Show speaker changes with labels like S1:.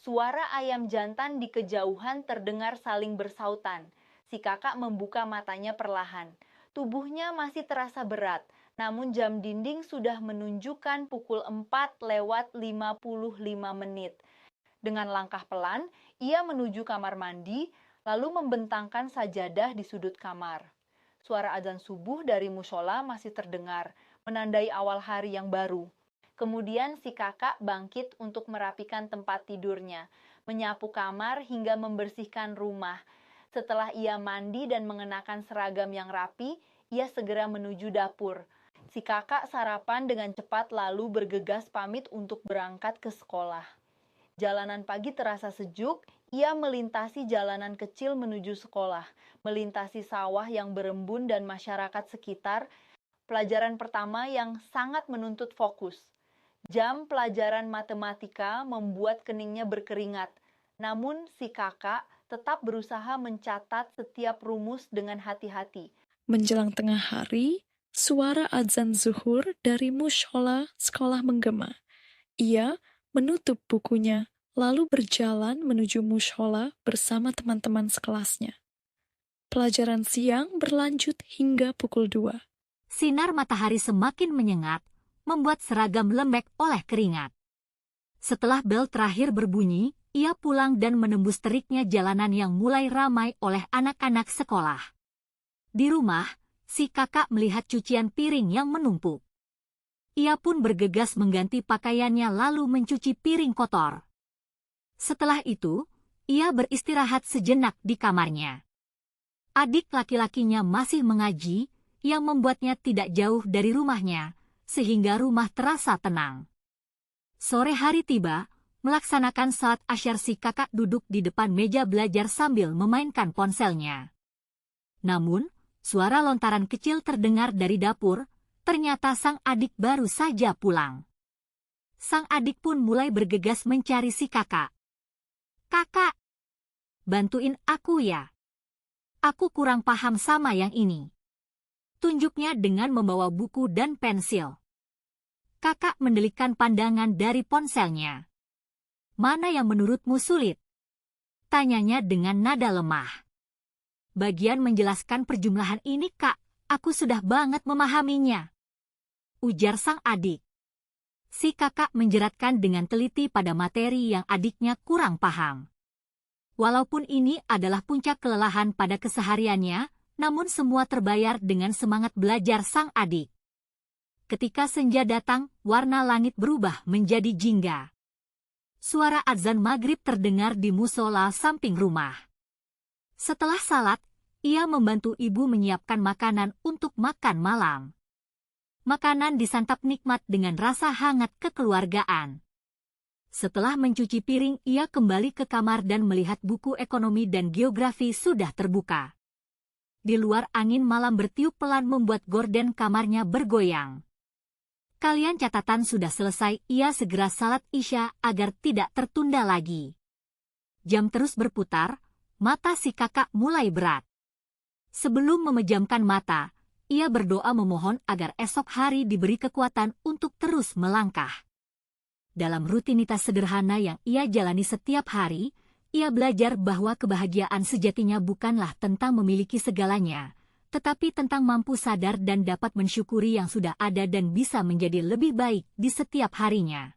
S1: Suara ayam jantan di kejauhan terdengar saling bersautan. Si kakak membuka matanya perlahan. Tubuhnya masih terasa berat, namun jam dinding sudah menunjukkan pukul 4 lewat 55 menit. Dengan langkah pelan, ia menuju kamar mandi, lalu membentangkan sajadah di sudut kamar. Suara azan subuh dari musola masih terdengar, menandai awal hari yang baru. Kemudian si kakak bangkit untuk merapikan tempat tidurnya, menyapu kamar hingga membersihkan rumah. Setelah ia mandi dan mengenakan seragam yang rapi, ia segera menuju dapur. Si kakak sarapan dengan cepat lalu bergegas pamit untuk berangkat ke sekolah. Jalanan pagi terasa sejuk, ia melintasi jalanan kecil menuju sekolah, melintasi sawah yang berembun dan masyarakat sekitar. Pelajaran pertama yang sangat menuntut fokus. Jam pelajaran matematika membuat keningnya berkeringat, namun si kakak tetap berusaha mencatat setiap rumus dengan hati-hati.
S2: Menjelang tengah hari, suara azan zuhur dari mushola sekolah menggema. Ia menutup bukunya, lalu berjalan menuju mushola bersama teman-teman sekelasnya. Pelajaran siang berlanjut hingga pukul 2.
S3: Sinar matahari semakin menyengat, membuat seragam lembek oleh keringat. Setelah bel terakhir berbunyi, ia pulang dan menembus teriknya jalanan yang mulai ramai oleh anak-anak sekolah. Di rumah, si kakak melihat cucian piring yang menumpuk. Ia pun bergegas mengganti pakaiannya lalu mencuci piring kotor. Setelah itu, ia beristirahat sejenak di kamarnya. Adik laki-lakinya masih mengaji, yang membuatnya tidak jauh dari rumahnya, sehingga rumah terasa tenang. Sore hari tiba, melaksanakan salat asyar si kakak duduk di depan meja belajar sambil memainkan ponselnya. Namun, suara lontaran kecil terdengar dari dapur, ternyata sang adik baru saja pulang. Sang adik pun mulai bergegas mencari si kakak. "Kakak, bantuin aku ya. Aku kurang paham sama yang ini." Tunjuknya dengan membawa buku dan pensil. Kakak mendelikkan pandangan dari ponselnya. "Mana yang menurutmu sulit?" Tanyanya dengan nada lemah. "Bagian menjelaskan perjumlahan ini, Kak, aku sudah banget memahaminya," ujar sang adik. Si kakak menjeratkan dengan teliti pada materi yang adiknya kurang paham. Walaupun ini adalah puncak kelelahan pada kesehariannya, namun semua terbayar dengan semangat belajar sang adik. Ketika senja datang, warna langit berubah menjadi jingga. Suara azan maghrib terdengar di musola samping rumah. Setelah salat, ia membantu ibu menyiapkan makanan untuk makan malam. Makanan disantap nikmat dengan rasa hangat kekeluargaan. Setelah mencuci piring, ia kembali ke kamar dan melihat buku ekonomi dan geografi sudah terbuka. Di luar angin malam bertiup pelan membuat gorden kamarnya bergoyang. Kalian catatan sudah selesai, ia segera salat isya agar tidak tertunda lagi. Jam terus berputar, mata si kakak mulai berat. Sebelum memejamkan mata, ia berdoa memohon agar esok hari diberi kekuatan untuk terus melangkah. Dalam rutinitas sederhana yang ia jalani setiap hari, ia belajar bahwa kebahagiaan sejatinya bukanlah tentang memiliki segalanya, tetapi tentang mampu sadar dan dapat mensyukuri yang sudah ada dan bisa menjadi lebih baik di setiap harinya.